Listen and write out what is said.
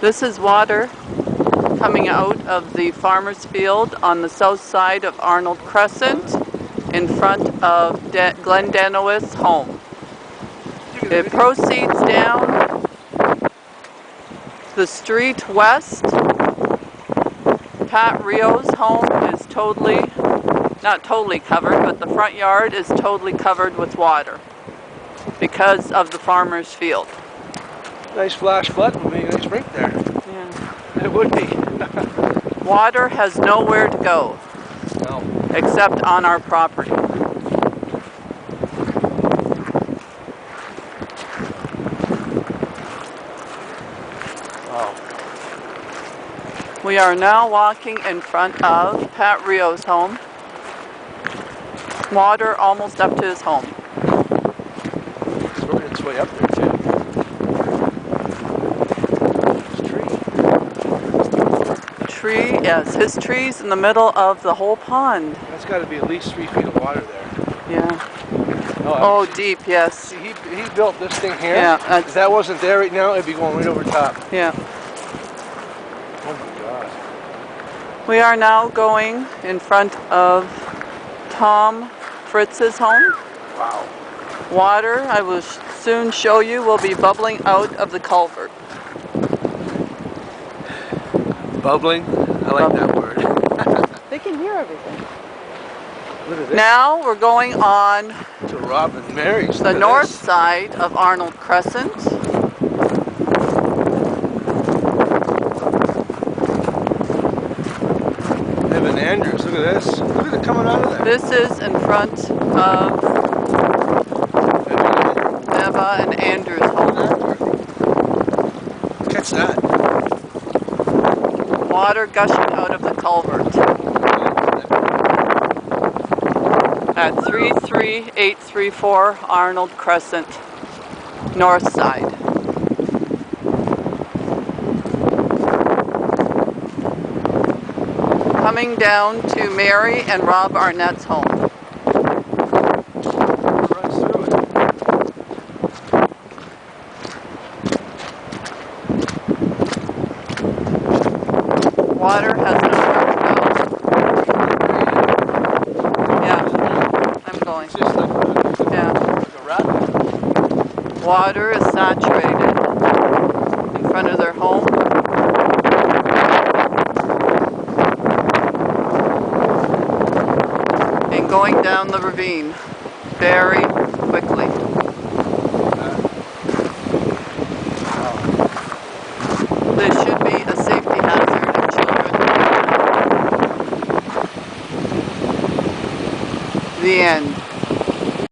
This is water coming out of the farmer's field on the south side of Arnold Crescent in front of Glenn Denowith's home. It proceeds down the street west. Pat Rio's home is not totally covered, but the front yard is totally covered with water because of the farmer's field. Nice flash flood would be a nice break there. Yeah. It would be. Water has nowhere to go. No. Except on our property. Wow. We are now walking in front of Pat Rio's home. Water almost up to his home. It's working its way up there too. Tree, yes, his tree's in the middle of the whole pond. That's got to be at least 3 feet of water there. Yeah. Oh, deep, yes. See, he built this thing here. Yeah. If that wasn't there right now, it'd be going right over top. Yeah. Oh my God. We are now going in front of Tom Fritz's home. Wow. Water, I will soon show you, will be bubbling out of the culvert. Bubbling? I like that word. They can hear everything. Look at this. Now we're going on To Rob and Mary's. the north side of Arnold Crescent. Evan Andrews, look at this. Look at it coming out of there. This is in front of Eva and Andrew's home. Catch that. Water gushing out of the culvert at 33834 Arnold Crescent, north side. Coming down to Mary and Rob Arnett's home. Water has nowhere to go. Yeah, I'm going. Yeah. Water is saturated in front of their home. And going down the ravine very quickly. There should be a safety hazard in children. The end.